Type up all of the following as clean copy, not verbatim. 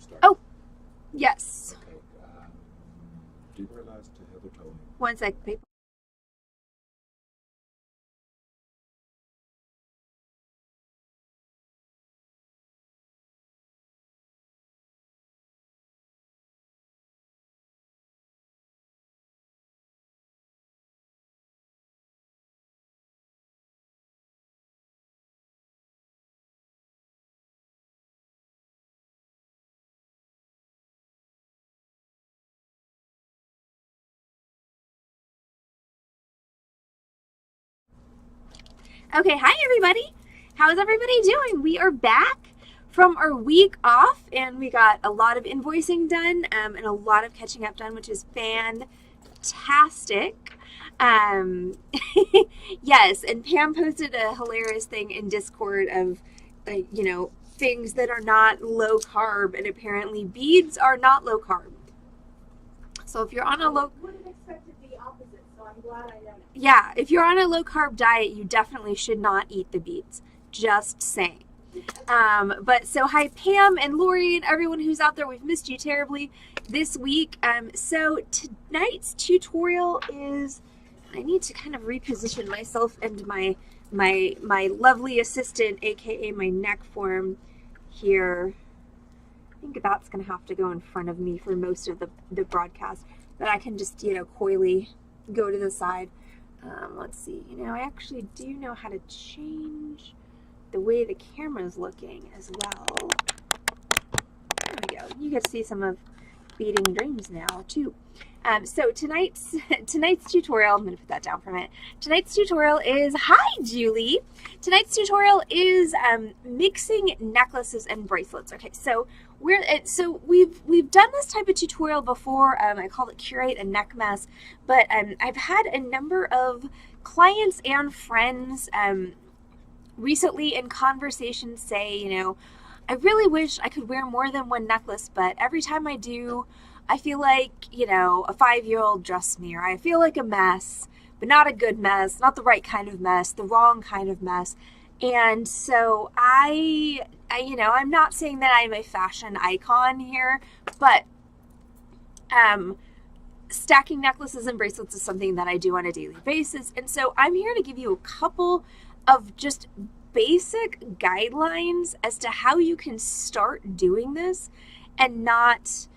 start? Oh, yes. Okay. Do you realize to Heather told me? One sec, paper. Okay, hi everybody. How's everybody doing? We are back from our week off and we got a lot of invoicing done and a lot of catching up done, which is fantastic. Yes, and Pam posted a hilarious thing in Discord of, things that are not low carb, and apparently beads are not low carb. So if you're on a low... I would have expected the opposite, so I'm glad I know. Yeah, if you're on a low carb diet, you definitely should not eat the beets. Just saying. But so hi Pam and Lori and everyone who's out there. We've missed you terribly this week. So tonight's tutorial is, I need to kind of reposition myself and my lovely assistant, aka my neck form here. I think that's gonna have to go in front of me for most of the broadcast, but I can just, coyly go to the side. Let's see, I actually do know how to change the way the camera is looking as well. There we go. You get to see some of Beading Dreams now too. So tonight's tutorial, I'm going to put that down for a minute. Tonight's tutorial is, hi Julie. Tonight's tutorial is mixing necklaces and bracelets. Okay, so we've done this type of tutorial before. I call it curate a neck mess, but I've had a number of clients and friends recently in conversation say, I really wish I could wear more than one necklace, but every time I do, I feel like, a 5-year-old dress me, or I feel like a mess, but not a good mess, not the right kind of mess, the wrong kind of mess. And so I'm not saying that I'm a fashion icon here, but stacking necklaces and bracelets is something that I do on a daily basis. And so I'm here to give you a couple of just basic guidelines as to how you can start doing this and not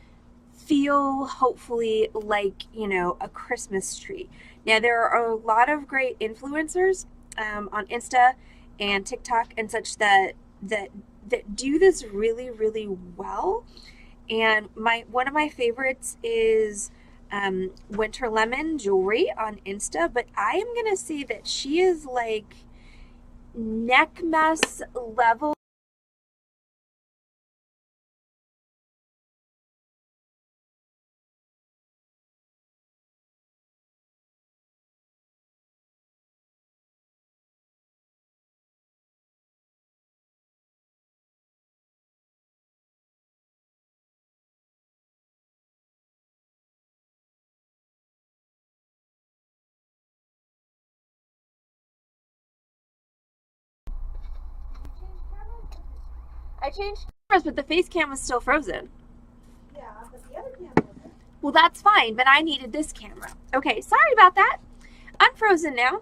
feel hopefully like, a Christmas tree. Now, there are a lot of great influencers on Insta and TikTok and such that do this really, really well. And one of my favorites is Winter Lemon Jewelry on Insta, but I am going to say that she is like neck mess level. I changed cameras, but the face cam was still frozen. Yeah, but the other camera wasn't. Well, that's fine, but I needed this camera. Okay, sorry about that. I'm frozen now.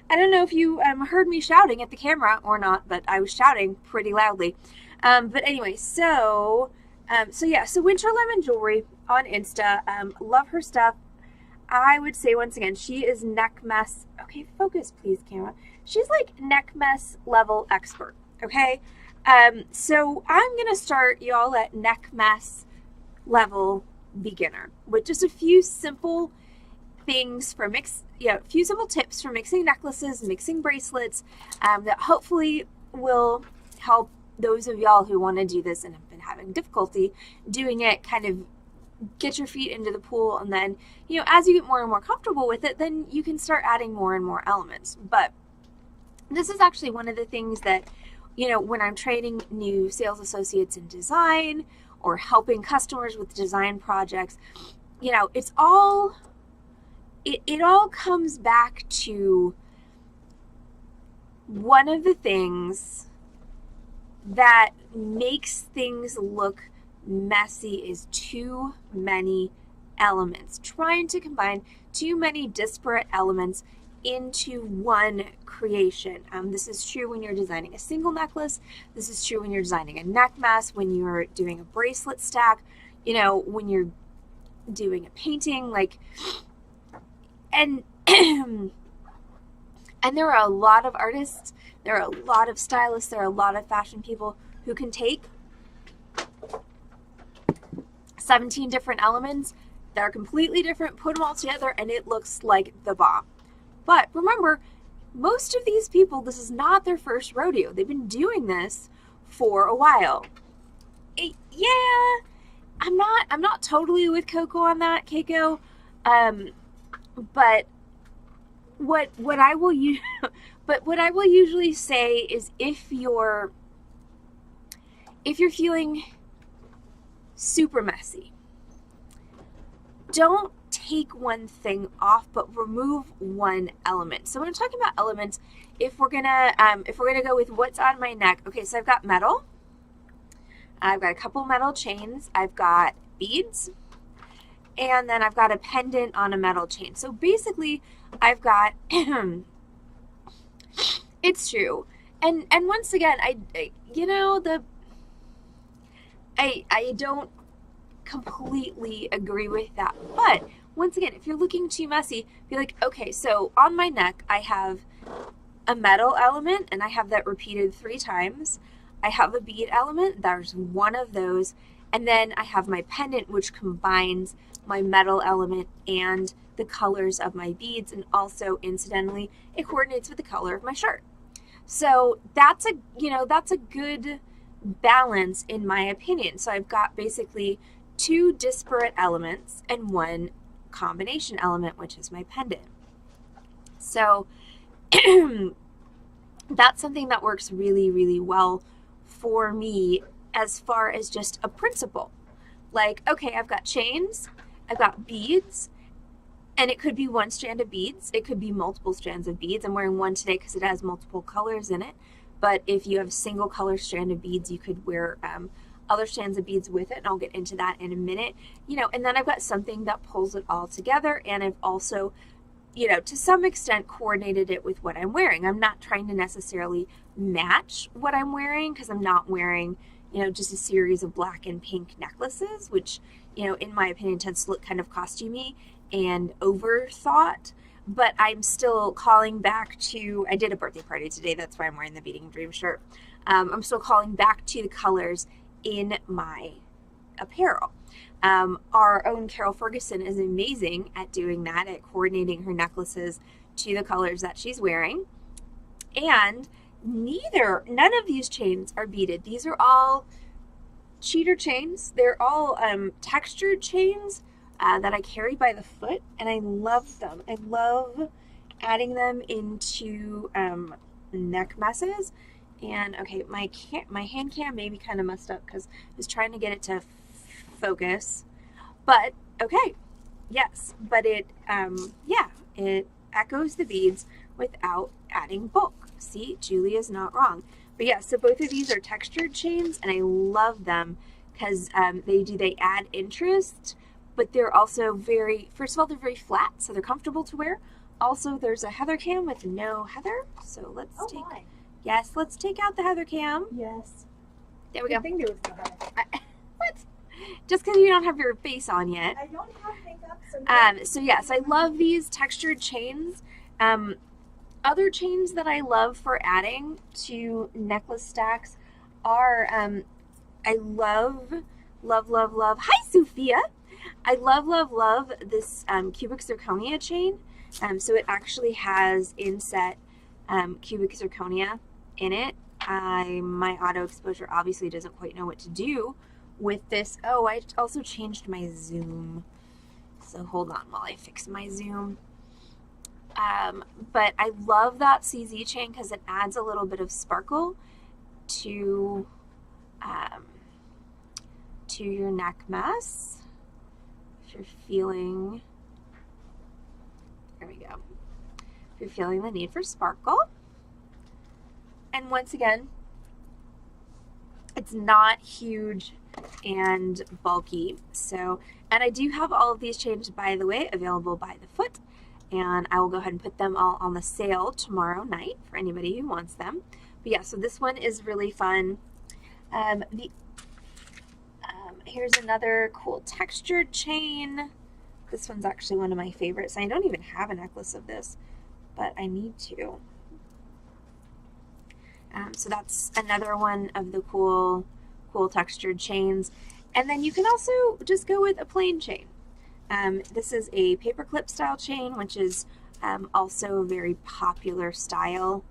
I don't know if you heard me shouting at the camera or not, but I was shouting pretty loudly. But anyway, so Winter Lemon Jewelry on Insta. Love her stuff. I would say once again, she is neck mess. Okay, focus please, camera. She's like neck mess level expert. Okay. So I'm going to start y'all at neck mess level beginner with just a few simple things for a few simple tips for mixing necklaces, mixing bracelets, that hopefully will help those of y'all who want to do this and have been having difficulty doing it, kind of get your feet into the pool. And then, as you get more and more comfortable with it, then you can start adding more and more elements. But this is actually one of the things that, when I'm training new sales associates in design or helping customers with design projects, it all comes back to one of the things that makes things look messy is too many elements, trying to combine too many disparate elements into one creation. This is true when you're designing a single necklace. This is true when you're designing a neck mask, when you're doing a bracelet stack, you know, when you're doing a painting, like, and and there are a lot of artists, there are a lot of stylists, there are a lot of fashion people who can take 17 different elements that are completely different, put them all together, and it looks like the bomb. But remember, most of these people, this is not their first rodeo. They've been doing this for a while. Yeah, I'm not totally with Coco on that, Keiko. But what I will usually say is if you're feeling super messy, don't take one thing off, but remove one element. So when I'm talking about elements, if we're gonna go with what's on my neck, okay, so I've got metal, I've got a couple metal chains, I've got beads, and then I've got a pendant on a metal chain. So basically, I've got it's true, and once again, I don't completely agree with that, but once again, if you're looking too messy, be like, okay, so on my neck, I have a metal element, and I have that repeated 3 times. I have a bead element, there's one of those, and then I have my pendant, which combines my metal element and the colors of my beads, and also, incidentally, it coordinates with the color of my shirt. So that's a good balance in my opinion. So I've got basically 2 disparate elements and 1 combination element, which is my pendant. So that's something that works really, really well for me as far as just a principle. Like, okay, I've got chains, I've got beads, and it could be 1 strand of beads. It could be multiple strands of beads. I'm wearing one today because it has multiple colors in it. But if you have a single color strand of beads, you could wear other strands of beads with it, and I'll get into that in a minute. And then I've got something that pulls it all together, and I've also, to some extent coordinated it with what I'm wearing. I'm not trying to necessarily match what I'm wearing, because I'm not wearing, just a series of black and pink necklaces, which, in my opinion, tends to look kind of costumey and overthought. But I'm still calling back to, I did a birthday party today, that's why I'm wearing the Beading Dream shirt. I'm still calling back to the colors in my apparel. Our own Carol Ferguson is amazing at doing that, at coordinating her necklaces to the colors that she's wearing. And none of these chains are beaded. These are all cheater chains. They're all textured chains that I carry by the foot, and I love them. I love adding them into neck messes. And okay, my hand cam may be kind of messed up because I was trying to get it to focus, but okay, yes, but it it echoes the beads without adding bulk. See, Julia's not wrong. But yeah, so both of these are textured chains, and I love them because they add interest, but they're also first of all, they're very flat, so they're comfortable to wear. Also, there's a heather cam with no heather, so let's let's take out the heather cam. Yes. There we go. I think there was no heather. What? Just because you don't have your face on yet. I don't have makeup, so yes, I love these textured chains. Other chains that I love for adding to necklace stacks are, I love. Hi, Sophia. I love this cubic zirconia chain. So it actually has inset cubic zirconia in it. My auto exposure obviously doesn't quite know what to do with this. Oh, I also changed my zoom. So hold on while I fix my zoom. But I love that CZ chain because it adds a little bit of sparkle to your neck mess. If you're feeling, there we go. If you're feeling the need for sparkle. And once again, it's not huge and bulky. So, and I do have all of these chains, by the way, available by the foot, and I will go ahead and put them all on the sale tomorrow night for anybody who wants them. But yeah, so this one is really fun. Here's another cool textured chain. This one's actually one of my favorites. I don't even have a necklace of this, but I need to. So that's another one of the cool textured chains. And then you can also just go with a plain chain. This is a paperclip style chain, which is also a very popular style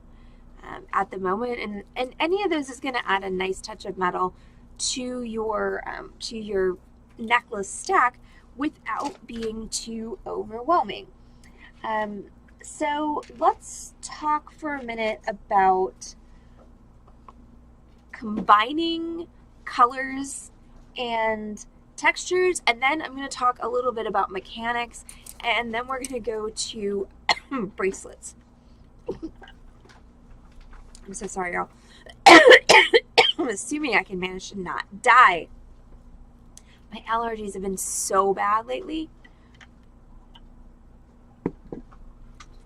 at the moment. And any of those is going to add a nice touch of metal to your necklace stack without being too overwhelming. So let's talk for a minute about combining colors and textures, and then I'm going to talk a little bit about mechanics, and then we're going to go to bracelets. I'm so sorry, y'all. I'm assuming I can manage to not die. My allergies have been so bad lately.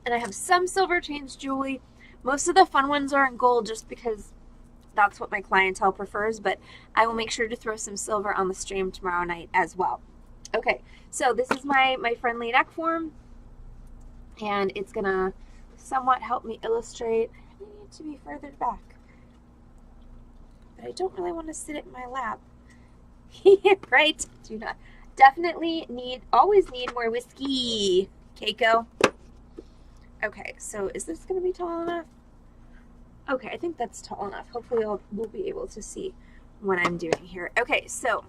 And I have some silver chains, Julie. Most of the fun ones are in gold just because that's what my clientele prefers, but I will make sure to throw some silver on the stream tomorrow night as well. Okay, so this is my friendly neck form, and it's gonna somewhat help me illustrate. I need to be further back, but I don't really want to sit it in my lap. Right? Do not. Definitely always need more whiskey, Keiko. Okay, so is this gonna be tall enough? Okay, I think that's tall enough. Hopefully we'll be able to see what I'm doing here. Okay, so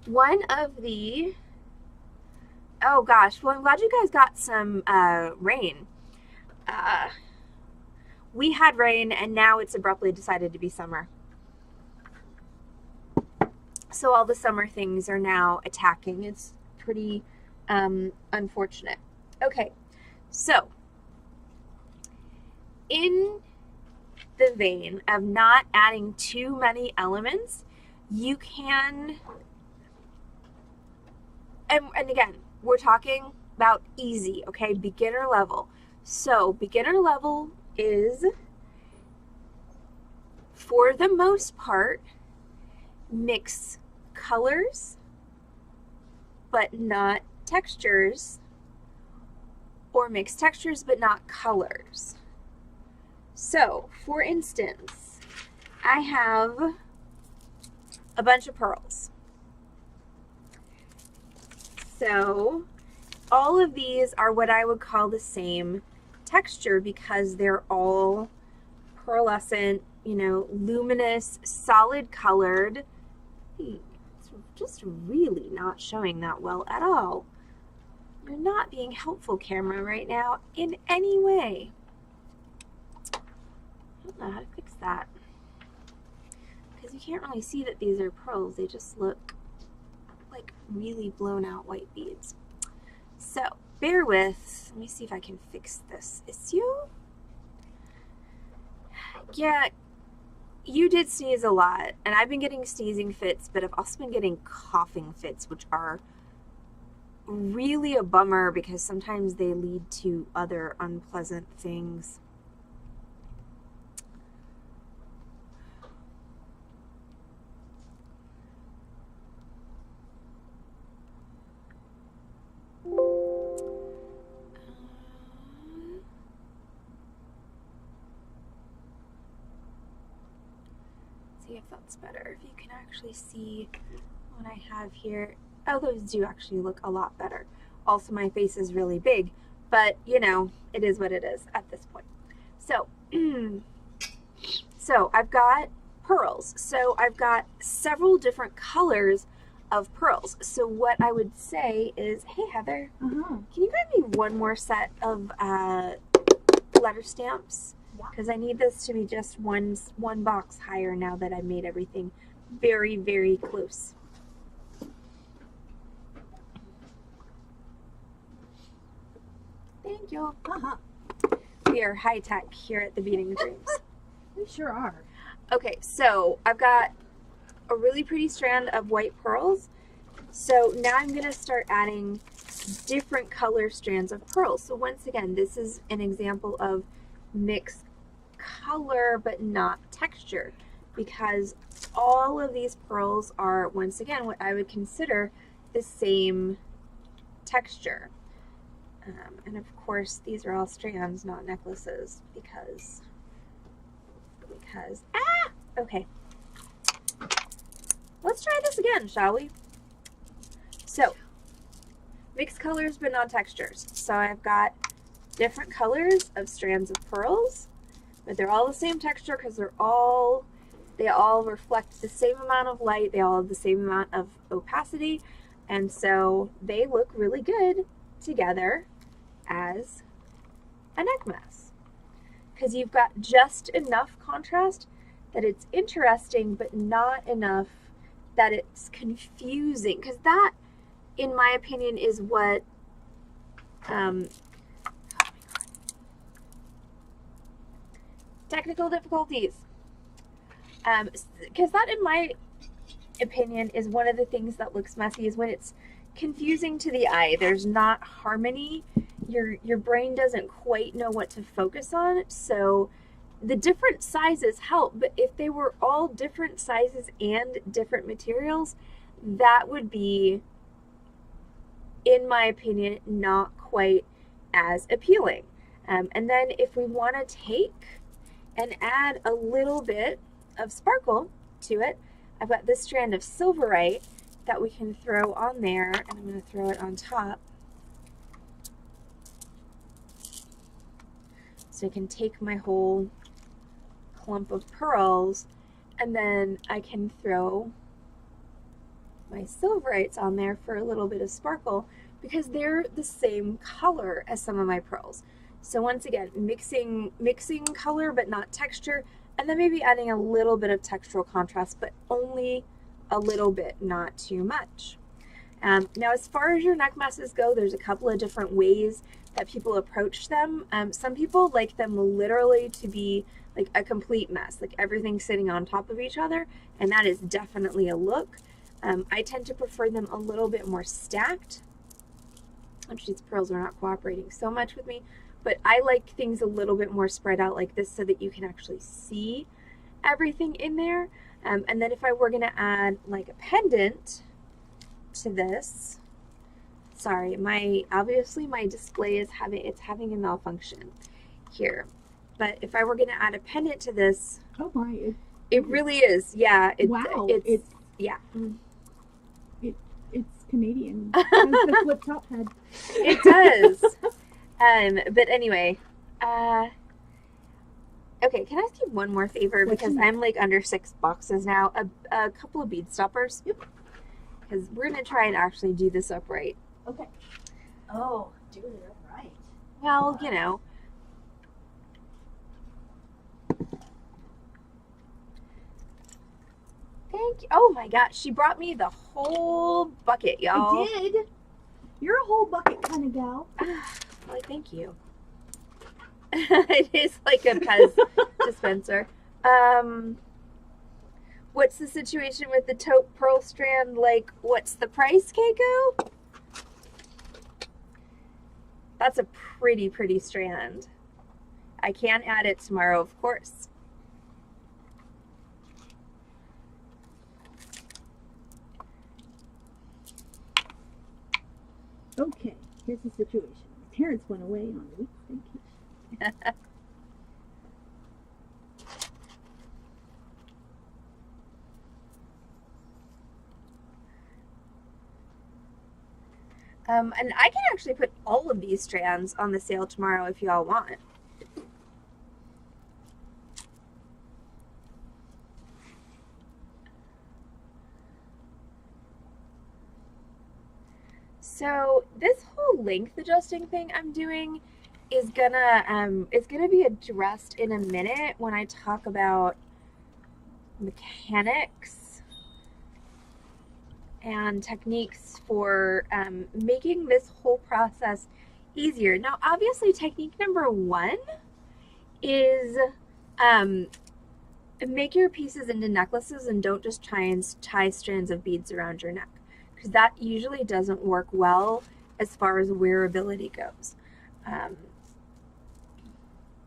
one of the, oh gosh, well, I'm glad you guys got some rain. We had rain, and now it's abruptly decided to be summer. So all the summer things are now attacking. It's pretty unfortunate. Okay, so in the vein of not adding too many elements, you can, and again, we're talking about easy, okay, beginner level. So beginner level is, for the most part, mix colors but not textures, or mix textures but not colors. So, for instance, I have a bunch of pearls. So, all of these are what I would call the same texture because they're all pearlescent, you know, luminous, solid colored. It's just really not showing that well at all. You're not being helpful, camera, right now in any way. I don't know how to fix that, because you can't really see that these are pearls. They just look like really blown out white beads. So bear with, let me see if I can fix this issue. Yeah, you did sneeze a lot, and I've been getting sneezing fits, but I've also been getting coughing fits, which are really a bummer because sometimes they lead to other unpleasant things. See if that's better. If you can actually see what I have here. Oh, those do actually look a lot better. Also, my face is really big, but you know, it is what it is at this point. So, so I've got pearls. So I've got several different colors of pearls. So what I would say is, hey Heather, can you grab me one more set of letter stamps? Because I need this to be just one box higher now that I've made everything very, very close. Thank you. We are high tech here at the Beading Dreams. We sure are. Okay, so I've got a really pretty strand of white pearls. So now I'm going to start adding different color strands of pearls. So once again, this is an example of mixed color but not texture, because all of these pearls are, once again, what I would consider the same texture. And of course, these are all strands, not necklaces, because okay. Let's try this again, shall we? So, mixed colors but not textures. So I've got different colors of strands of pearls, but they're all the same texture because they all reflect the same amount of light, they all have the same amount of opacity, and so they look really good together as a neck mask. Because you've got just enough contrast that it's interesting, but not enough that it's confusing. Because that, in my opinion, is what oh my God. Technical difficulties. Because that, in my opinion, is one of the things that looks messy, is when it's confusing to the eye. There's not harmony. Your brain doesn't quite know what to focus on. So the different sizes help, but if they were all different sizes and different materials, that would be, in my opinion, not quite as appealing. And then if we want to take and add a little bit of sparkle to it, I've got this strand of silverite that we can throw on there, and I'm going to throw it on top. So I can take my whole clump of pearls, and then I can throw my silverites on there for a little bit of sparkle, because they're the same color as some of my pearls. So once again, mixing color but not texture, and then maybe adding a little bit of textural contrast, but only a little bit, not too much. Now, as far as your neck masks go, there's a couple of different ways that people approach them. Some people like them literally to be like a complete mess, like everything sitting on top of each other, and that is definitely a look. I tend to prefer them a little bit more stacked. Actually, these pearls are not cooperating so much with me, but I like things a little bit more spread out like this so that you can actually see everything in there. And then if I were going to add like a pendant to this, sorry, obviously my display is having a malfunction here. But if I were going to add a pendant to this, oh my, it really is, yeah. Wow, yeah. It's Canadian. It has the flip top head. It does. But anyway, okay, can I ask you one more favor? Because I'm like under 6 boxes now. A couple of bead stoppers. Yep. Because we're going to try and actually do this upright. Okay. Oh, do it upright. Well, you know. Thank you. Oh my gosh, she brought me the whole bucket, y'all. I did. You're a whole bucket kind of gal. Well, thank you. It is like a Pez dispenser. What's the situation with the taupe pearl strand? Like, what's the price, Keiko? That's a pretty strand. I can add it tomorrow, of course. Okay, here's the situation. Terrence went away on a week's vacation. And I can actually put all of these strands on the sale tomorrow if you all want. So this whole length adjusting thing I'm doing is gonna be addressed in a minute when I talk about mechanics and techniques for making this whole process easier. Now, obviously, technique number 1 is make your pieces into necklaces and don't just try and tie strands of beads around your neck, because that usually doesn't work well as far as wearability goes.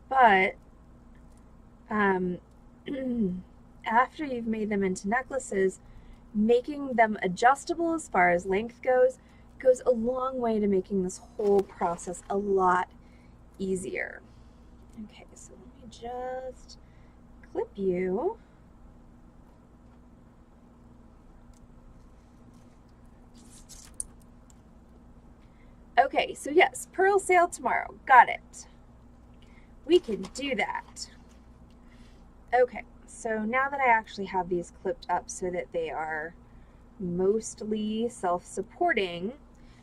But after you've made them into necklaces, making them adjustable as far as length goes a long way to making this whole process a lot easier. Okay, so let me just clip you. Okay, so yes, pearl sale tomorrow. Got it. We can do that. Okay, so now that I actually have these clipped up so that they are mostly self-supporting.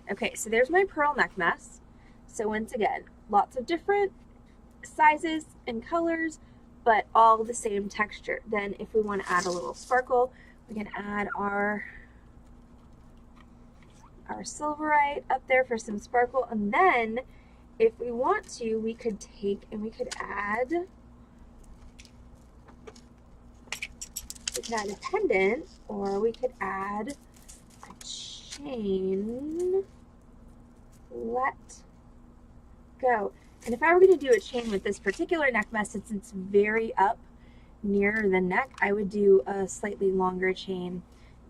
Okay, so there's my pearl neck mess. So once again, lots of different sizes and colors, but all the same texture. Then if we want to add a little sparkle, we can add our silverite up there for some sparkle. And then if we want to, we could take and we could add a pendant, or we could add a chain. Let go. And if I were going to do a chain with this particular neck mess, since it's very up near the neck, I would do a slightly longer chain,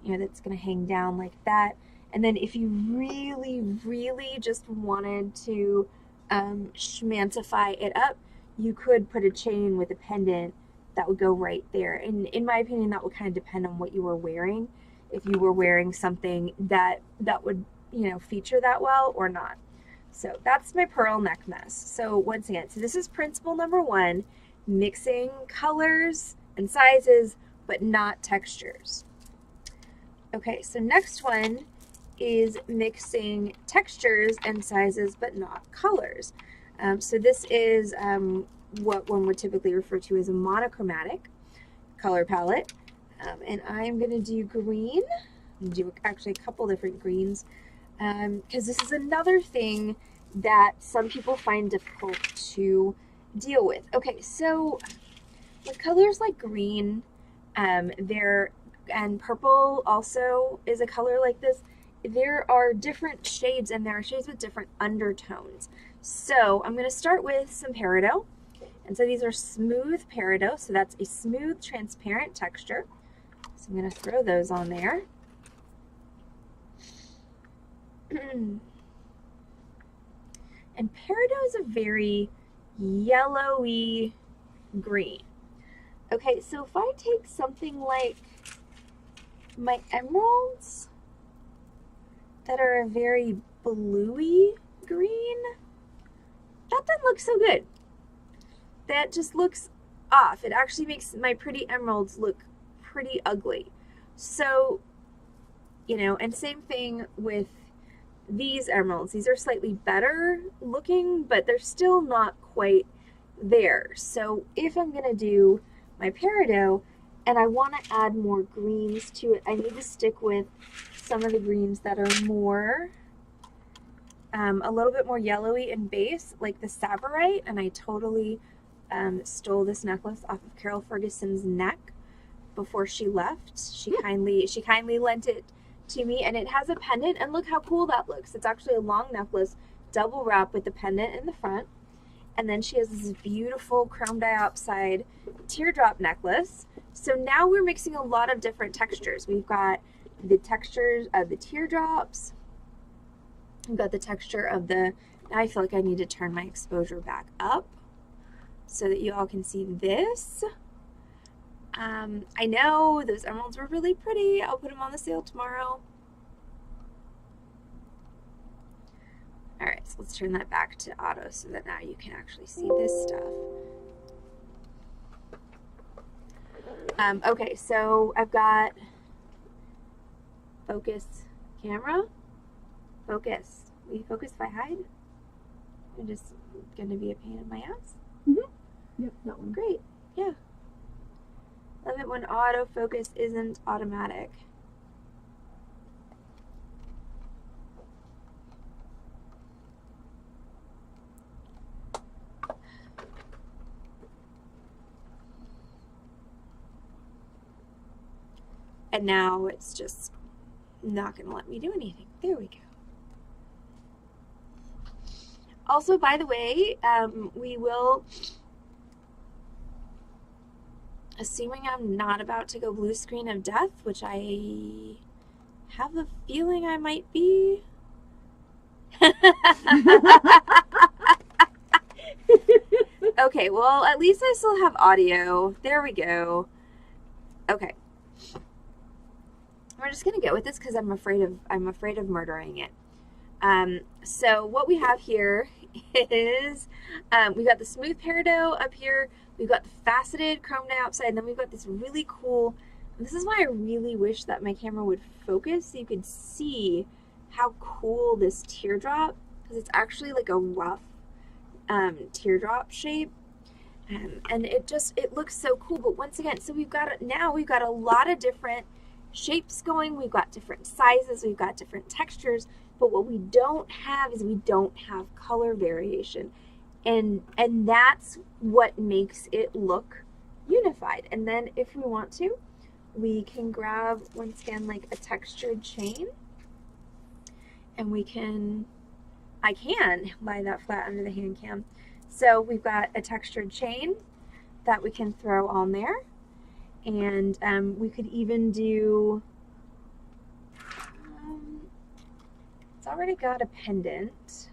you know, that's going to hang down like that. And then if you really, really just wanted to schmantify it up, you could put a chain with a pendant that would go right there. And in my opinion, that would kind of depend on what you were wearing. If you were wearing something that would, you know, feature that well or not. So that's my pearl neck mess. So once again, so this is principle number 1, mixing colors and sizes, but not textures. Okay, so next one is mixing textures and sizes, but not colors. So this is what one would typically refer to as a monochromatic color palette. And I'm going to do green. I'm going to do actually a couple different greens, because this is another thing that some people find difficult to deal with. Okay, so with colors like green, and purple also is a color like this, there are different shades, and there are shades with different undertones. So I'm going to start with some peridot. And so these are smooth peridot, so that's a smooth, transparent texture. So I'm going to throw those on there. And peridot is a very yellowy green. Okay, so if I take something like my emeralds that are a very bluey green, that doesn't look so good. That just looks off. It actually makes my pretty emeralds look pretty ugly. So, you know, and same thing with these emeralds. These are slightly better looking, but they're still not quite there. So if I'm going to do my peridot and I want to add more greens to it, I need to stick with some of the greens that are more, a little bit more yellowy in base, like the Savorite. And I totally stole this necklace off of Carol Ferguson's neck before she left. She kindly lent it to me, and it has a pendant, and look how cool that looks. It's actually a long necklace, double wrap with the pendant in the front, and then she has this beautiful chrome diopside teardrop necklace. So now we're mixing a lot of different textures. We've got the textures of the teardrops, we've got the texture of the, now I feel like I need to turn my exposure back up so that you all can see this. I know those emeralds were really pretty. I'll put them on the sale tomorrow. All right, so let's turn that back to auto so that now you can actually see this stuff. Okay, so I've got focus camera. Focus. Will you focus if I hide? I'm just going to be a pain in my ass. Yep, that one. Great. Yeah. Love it when autofocus isn't automatic. and now it's just not going to let me do anything. There we go. Also, by the way, we will, assuming I'm not about to go blue screen of death, which I have a feeling I might be. Okay, well, at least I still have audio. There we go. Okay. We're just going to go with this because I'm afraid of murdering it. So what we have here is we've got the smooth peridot up here. We've got the faceted chrome dioxide, and then we've got this really cool, this is why I really wish that my camera would focus so you could see how cool this teardrop, because it's actually like a rough teardrop shape. And it looks so cool. But once again, so we've got a lot of different shapes going. We've got different sizes. We've got different textures. But what we don't have is we don't have color variation. And that's what makes it look unified. And then if we want to, we can grab, once again, like a textured chain. And I can lie that flat under the hand cam. So we've got a textured chain that we can throw on there. And we could even do, it's already got a pendant.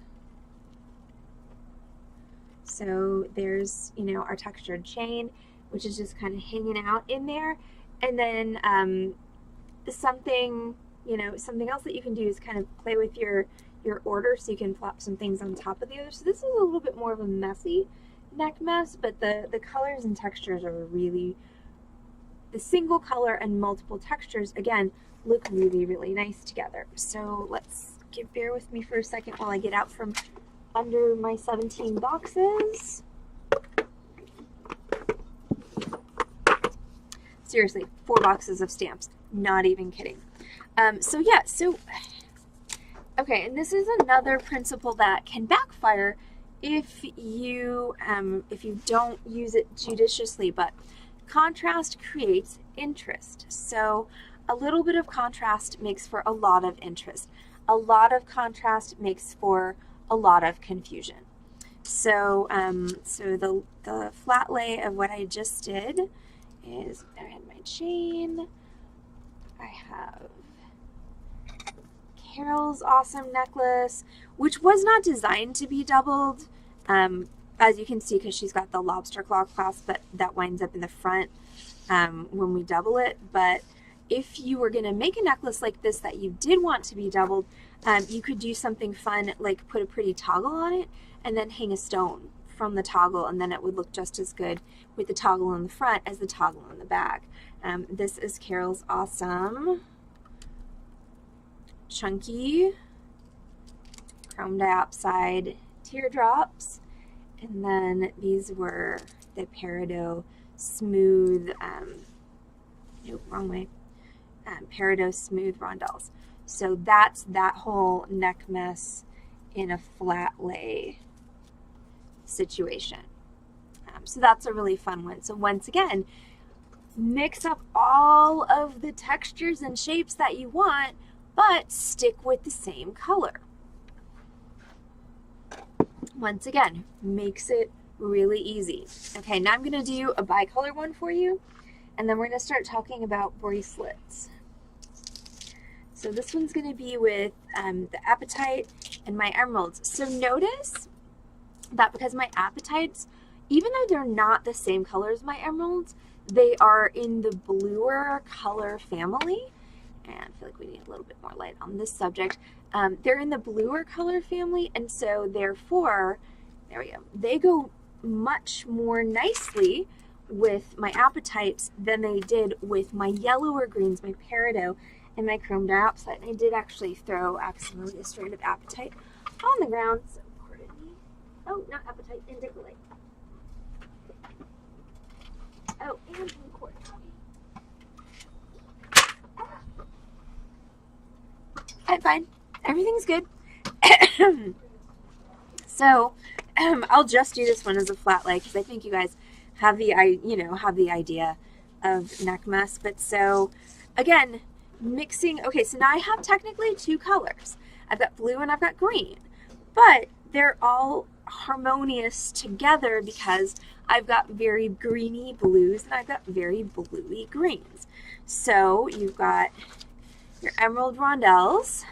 So there's, our textured chain, which is just kind of hanging out in there. And then something else that you can do is kind of play with your order, so you can plop some things on top of the other. So this is a little bit more of a messy neck mess, but the colors and textures are really, the single color and multiple textures, again, look really, really nice together. So bear with me for a second while I get out from under my 17 boxes. Seriously, 4 boxes of stamps. Not even kidding. Okay, and this is another principle that can backfire if you don't use it judiciously, but contrast creates interest. So a little bit of contrast makes for a lot of interest. A lot of contrast makes for a lot of confusion. So the flat lay of what I just did is, I had my chain, I have Carol's awesome necklace, which was not designed to be doubled, as you can see, because she's got the lobster claw clasp that winds up in the front when we double it. But if you were going to make a necklace like this that you did want to be doubled, you could do something fun, like put a pretty toggle on it and then hang a stone from the toggle, and then it would look just as good with the toggle in the front as the toggle in the back. This is Carol's awesome chunky chrome dioxide teardrops, and then these were the peridot smooth, nope, wrong way, peridot smooth rondelles. So that's that whole neck mess in a flat lay situation. So that's a really fun one. So once again, mix up all of the textures and shapes that you want, but stick with the same color. Once again, makes it really easy. Okay, now I'm going to do a bicolor one for you, and then we're going to start talking about bracelets. So this one's going to be with the apatite and my emeralds. So notice that because my apatites, even though they're not the same color as my emeralds, they are in the bluer color family. And I feel like we need a little bit more light on this subject. They're in the bluer color family, and so therefore, there we go, they go much more nicely with my apatites than they did with my yellower greens, my peridot, and my chrome dioxide. And I did actually throw accidentally a strand of apatite on the ground, so pardon me. Oh, not apatite, indicolite. Oh, and quartz. I'm fine. Everything's good. So, I'll just do this one as a flat lay because I think you guys have the idea of neck mess. But so, again, mixing, okay, so now I have technically two colors. I've got blue and I've got green, but they're all harmonious together because I've got very greeny blues and I've got very bluey greens. So you've got your emerald rondelles,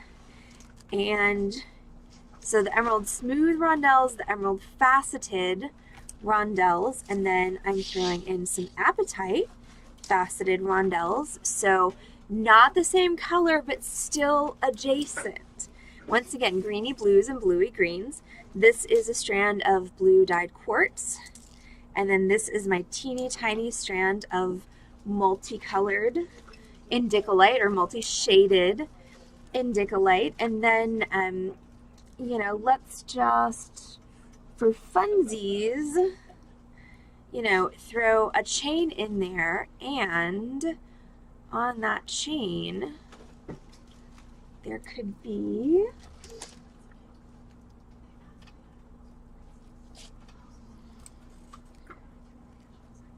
and so the emerald smooth rondelles, the emerald faceted rondelles, and then I'm throwing in some apatite faceted rondelles. So not the same color, but still adjacent. Once again, greeny blues and bluey greens. This is a strand of blue dyed quartz. And then this is my teeny tiny strand of multicolored indicolite or multi-shaded indicolite. And then, you know, let's just, for funsies, you know, throw a chain in there, and on that chain there could be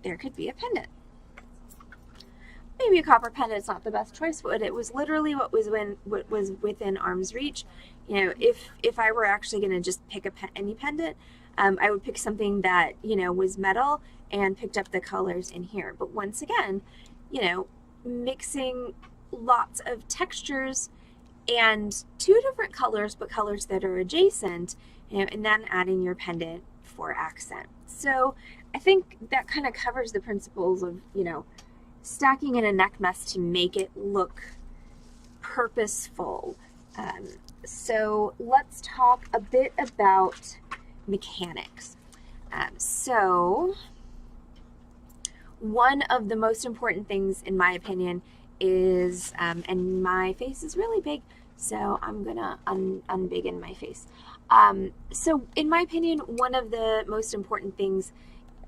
a pendant. Maybe a copper pendant's not the best choice, but it was literally what was within arm's reach. You know, if I were actually going to just pick any pendant, I would pick something that, you know, was metal and picked up the colors in here. But once again, you know, mixing lots of textures and two different colors, but colors that are adjacent, you know, and then adding your pendant for accent. So I think that kind of covers the principles of, you know, stacking in a neck mess to make it look purposeful. So let's talk a bit about mechanics. So one of the most important things, in my opinion, is, and my face is really big, so I'm gonna unbiggen my face. So in my opinion, one of the most important things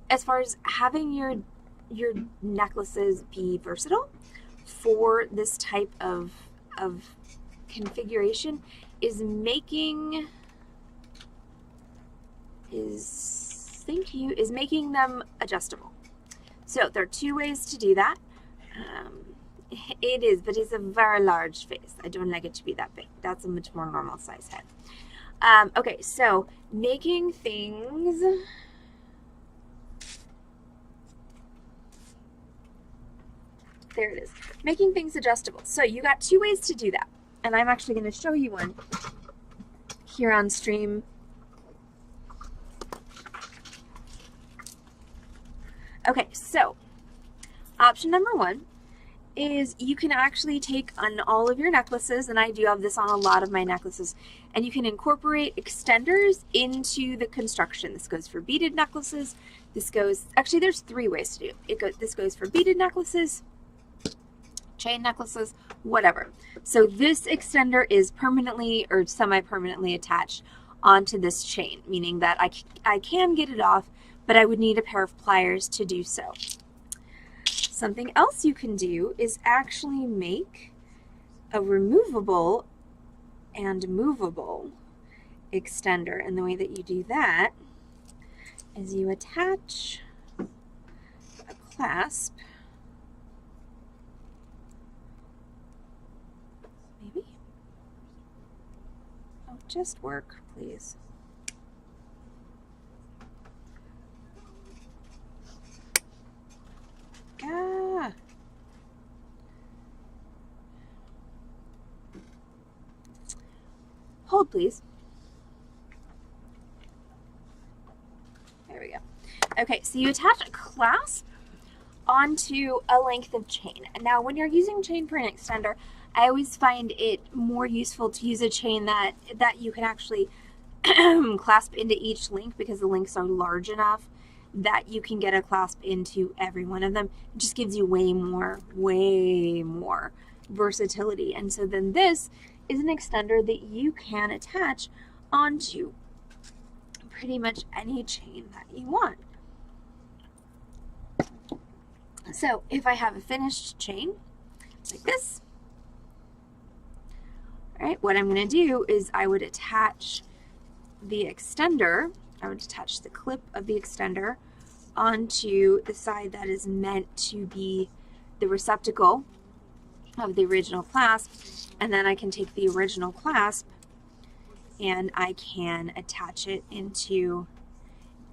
as far as having your necklaces be versatile for this type of configuration is making them adjustable. So there are two ways to do that. But it's a very large face. I don't like it to be that big. That's a much more normal size head. Okay, so making things, there it is, making things adjustable. So you got two ways to do that, and I'm actually going to show you one here on stream. Okay, so option number one is you can actually take on all of your necklaces, and I do have this on a lot of my necklaces, and you can incorporate extenders into the construction. This goes for beaded necklaces. This goes, actually there's three ways to do it. This goes for beaded necklaces, chain necklaces, whatever. So this extender is permanently or semi-permanently attached onto this chain, meaning that I can get it off, but I would need a pair of pliers to do so. Something else you can do is actually make a removable and movable extender. And the way that you do that is you attach a clasp, maybe? Oh, just work, please. Ah. Hold, please. There we go. Okay, so you attach a clasp onto a length of chain. And now when you're using chain for an extender, I always find it more useful to use a chain that you can actually clasp into each link, because the links are large enough that you can get a clasp into every one of them. It just gives you way more versatility. And so then this is an extender that you can attach onto pretty much any chain that you want. So if I have a finished chain like this, all right, what I'm going to do is I would attach the extender, I would attach the clip of the extender onto the side that is meant to be the receptacle of the original clasp, and then I can take the original clasp and I can attach it into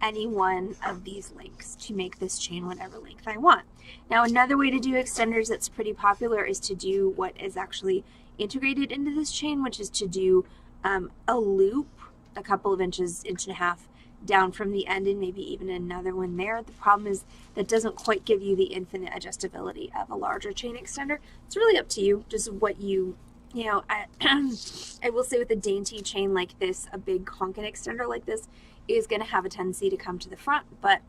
any one of these links to make this chain whatever length I want. Now, another way to do extenders that's pretty popular is to do what is actually integrated into this chain, which is to do a loop a couple of inches, inch and a half down from the end, and maybe even another one there. The problem is that doesn't quite give you the infinite adjustability of a larger chain extender. It's really up to you, just what you know, I will say with a dainty chain like this, a big honkin' extender like this is going to have a tendency to come to the front, but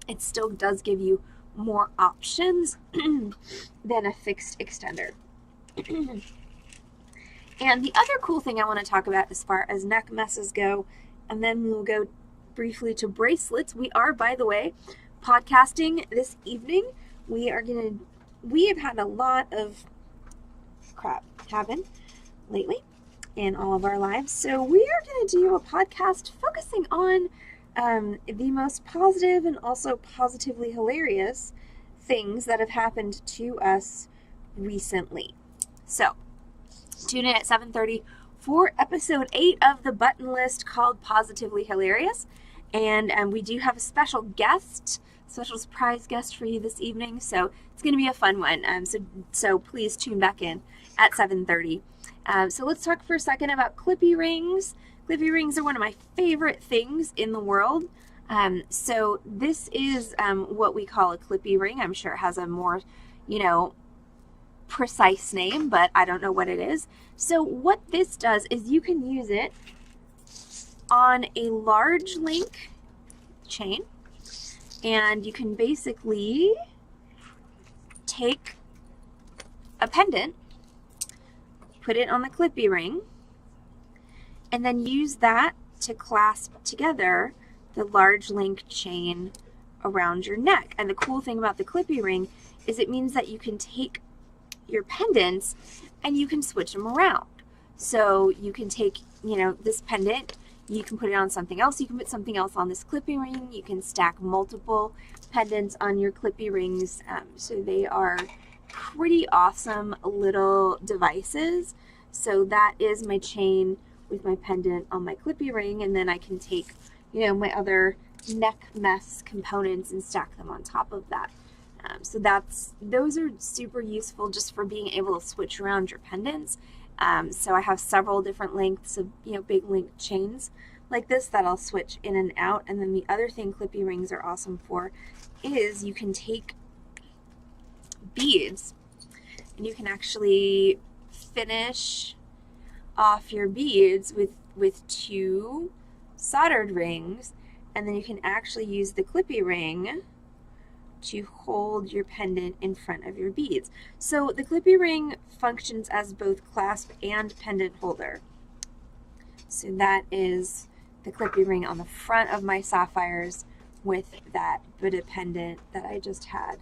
it still does give you more options than a fixed extender. And the other cool thing I want to talk about as far as neck messes go, and then we'll go briefly to bracelets. We are, by the way, podcasting this evening. We have had a lot of crap happen lately in all of our lives. So we are going to do a podcast focusing on the most positive and also positively hilarious things that have happened to us recently. So tune in at 7:30 for episode 8 of the button list called Positively Hilarious. And we do have a special surprise guest for you this evening. So it's going to be a fun one. So please tune back in at 7:30. So let's talk for a second about clippy rings. Clippy rings are one of my favorite things in the world. So this is what we call a clippy ring. I'm sure it has a more, precise name, but I don't know what it is. So what this does is you can use it on a large link chain, and you can basically take a pendant, put it on the clippy ring, and then use that to clasp together the large link chain around your neck. And the cool thing about the clippy ring is it means that you can take your pendants and you can switch them around. So you can take, this pendant, you can put it on something else. You can put something else on this clippy ring. You can stack multiple pendants on your clippy rings. So they are pretty awesome little devices. So that is my chain with my pendant on my clippy ring, and then I can take, my other neck mess components and stack them on top of that. So those are super useful just for being able to switch around your pendants. So I have several different lengths of, big link chains like this that I'll switch in and out. And then the other thing clippy rings are awesome for is you can take beads and you can actually finish off your beads with 2 soldered rings, and then you can actually use the clippy ring to hold your pendant in front of your beads. So the clippy ring functions as both clasp and pendant holder. So that is the clippy ring on the front of my sapphires with that Buddha pendant that I just had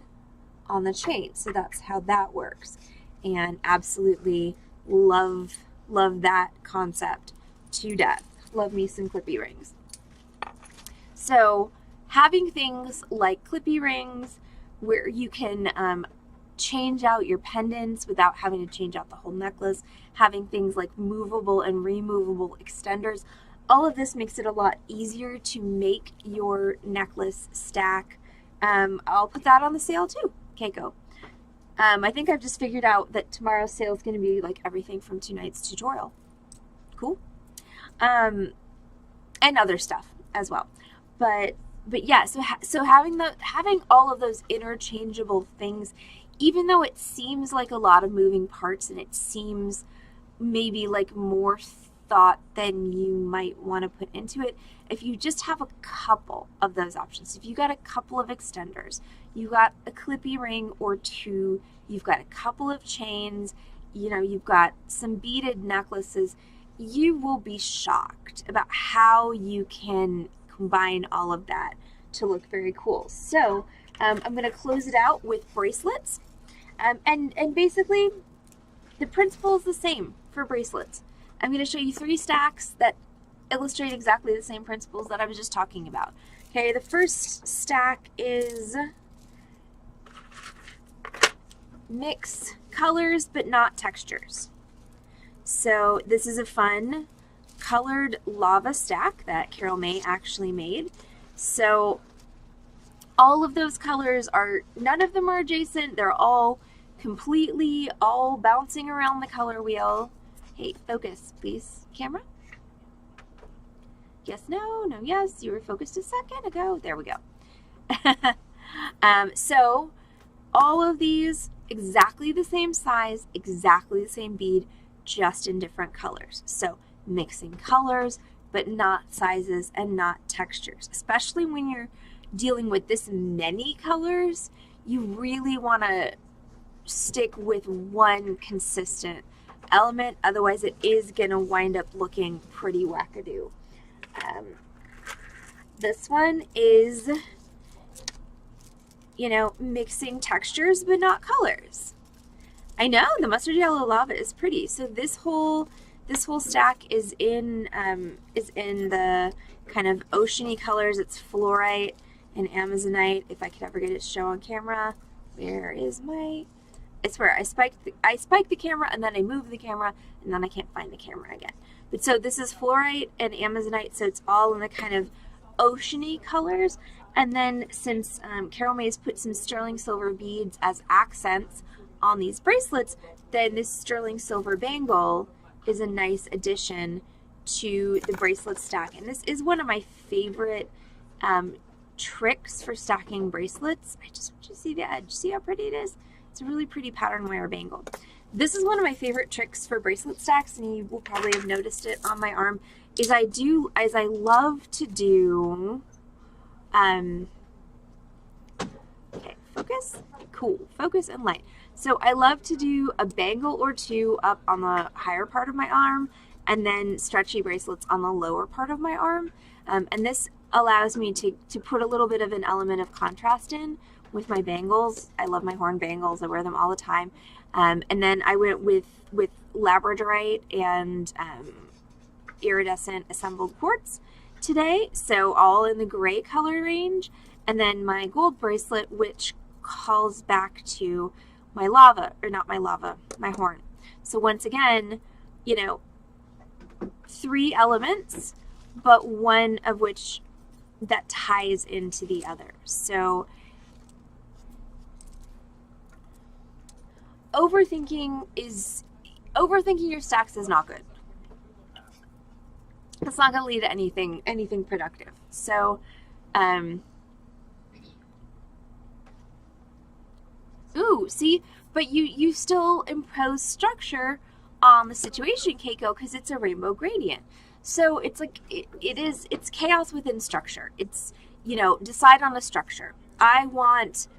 on the chain. So that's how that works. And absolutely love that concept to death. Love me some clippy rings. So having things like clippy rings where you can change out your pendants without having to change out the whole necklace, having things like movable and removable extenders, all of this makes it a lot easier to make your necklace stack. I'll put that on the sale too, Keiko. I think I've just figured out that tomorrow's sale is going to be like everything from tonight's tutorial. Cool. And other stuff as well. But yeah, so having all of those interchangeable things, even though it seems like a lot of moving parts and it seems maybe like more thought than you might want to put into it, if you just have a couple of those options, if you got a couple of extenders, you got a clippy ring or 2, you've got a couple of chains, you've got some beaded necklaces, you will be shocked about how you can combine all of that to look very cool. So I'm going to close it out with bracelets. And basically the principle is the same for bracelets. I'm going to show you 3 stacks that illustrate exactly the same principles that I was just talking about. Okay, the first stack is mix colors but not textures. So this is a fun colored lava stack that Carol May actually made. So all of those colors are, none of them are adjacent. They're all completely all bouncing around the color wheel. Hey, focus, please, camera. Yes, no, no, yes. You were focused a second ago. There we go. So all of these exactly the same size, exactly the same bead, just in different colors. So mixing colors, but not sizes and not textures. Especially when you're dealing with this many colors, you really want to stick with one consistent element. Otherwise, it is going to wind up looking pretty wackadoo. This one is, you know, mixing textures but not colors. I know the mustard yellow lava is pretty. So this whole stack is in the kind of oceany colors. It's fluorite and amazonite. If I could ever get it to show on camera, where is my? It's where I spike the camera and then I move the camera and then I can't find the camera again. But so this is fluorite and amazonite, so it's all in the kind of oceany colors. And then since Carol May's put some sterling silver beads as accents on these bracelets, then this sterling silver bangle is a nice addition to the bracelet stack. And this is one of my favorite tricks for stacking bracelets. I just want you to see the edge. See how pretty it is? It's a really pretty pattern wire bangle. This is one of my favorite tricks for bracelet stacks, and you will probably have noticed it on my arm, is I love to do, okay, focus, cool, focus and light. So I love to do a bangle or two up on the higher part of my arm, and then stretchy bracelets on the lower part of my arm. And this allows me to put a little bit of an element of contrast in with my bangles. I love my horn bangles. I wear them all the time. And then I went with labradorite and iridescent assembled quartz today. So all in the gray color range. And then my gold bracelet, which calls back to my lava, or not my lava, my horn. So once again, you know, 3 elements, but one of which that ties into the other. So overthinking your stacks is not good. It's not going to lead to anything productive. So, ooh, see, but you still impose structure on the situation, Keiko, because it's a rainbow gradient. So it's like it's chaos within structure. It's, you know, decide on a structure. I want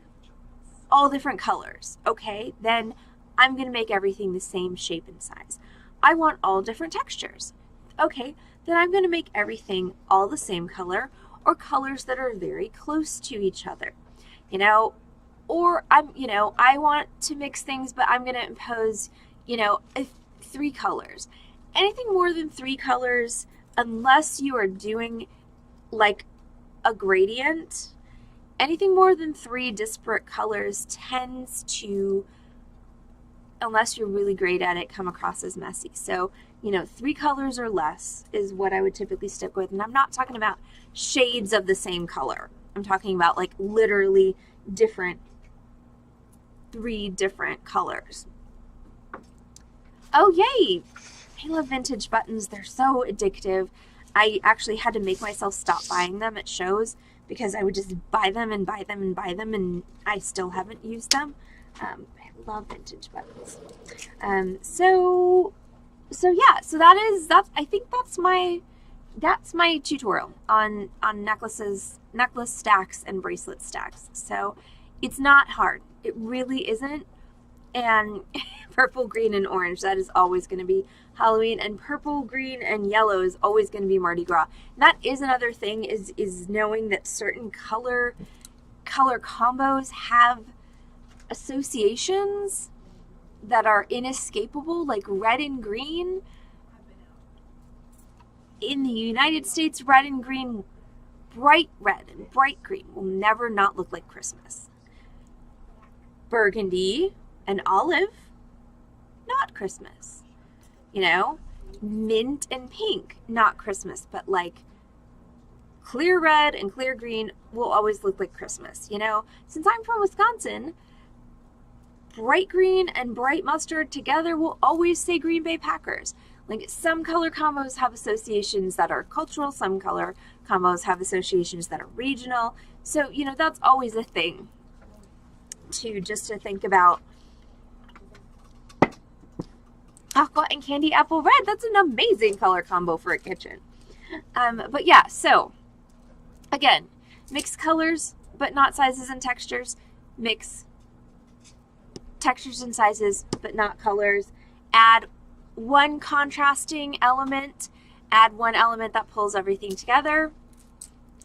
all different colors. Okay, then I'm going to make everything the same shape and size. I want all different textures. Okay, then I'm going to make everything all the same color, or colors that are very close to each other. You know, or I want to mix things, but I'm going to impose, you know, 3 colors. Anything more than 3 colors, unless you are doing like a gradient, anything more than 3 disparate colors tends to, unless you're really great at it, come across as messy. So, you know, 3 colors or less is what I would typically stick with. And I'm not talking about shades of the same color. I'm talking about like literally 3 different colors. Oh, yay! I love vintage buttons. They're so addictive. I actually had to make myself stop buying them at shows because I would just buy them and buy them and buy them, and I still haven't used them. I love vintage buttons. So I think that's my tutorial on necklace stacks and bracelet stacks. So it's not hard. It really isn't. And purple, green, and orange, that is always going to be Halloween, and purple, green, and yellow is always going to be Mardi Gras. And that is another thing, is knowing that certain color combos have associations that are inescapable, like red and green. In the United States, red and green, bright red and bright green will never not look like Christmas. Burgundy An olive, not Christmas. You know, mint and pink, not Christmas, but like clear red and clear green will always look like Christmas. You know, since I'm from Wisconsin, bright green and bright mustard together will always say Green Bay Packers. Like, some color combos have associations that are cultural, some color combos have associations that are regional. So, you know, that's always a thing to think about. Aqua and candy apple red, that's an amazing color combo for a kitchen. But yeah, so again, mix colors, but not sizes and textures. Mix textures and sizes, but not colors. Add one contrasting element, add one element that pulls everything together,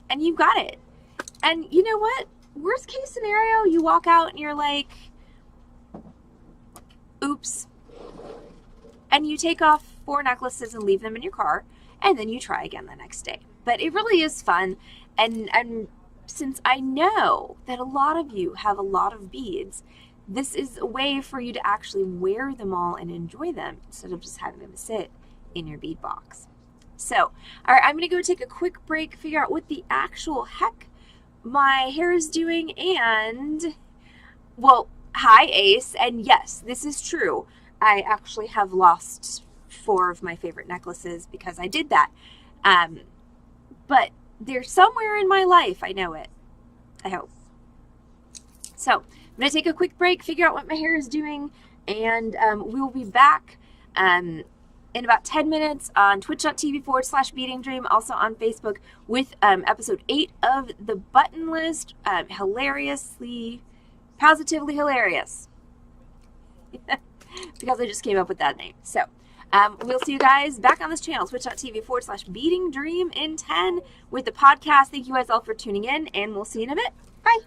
and you've got it. And you know what? Worst case scenario, you walk out and you're like, oops. And you take off 4 necklaces and leave them in your car, and then you try again the next day. But it really is fun. And since I know that a lot of you have a lot of beads, this is a way for you to actually wear them all and enjoy them instead of just having them sit in your bead box. So, all right, I'm going to go take a quick break, figure out what the actual heck my hair is doing, and, well, hi, Ace, and yes, this is true. I actually have lost 4 of my favorite necklaces because I did that. But they're somewhere in my life. I know it. I hope. So, I'm going to take a quick break, figure out what my hair is doing, and we'll be back in about 10 minutes on twitch.tv/Beading Dream, also on Facebook with episode 8 of the Button List. Positively hilarious. Because I just came up with that name. So, we'll see you guys back on this channel, twitch.tv/Beading Dream in 10 with the podcast. Thank you guys all for tuning in, and we'll see you in a bit. Bye.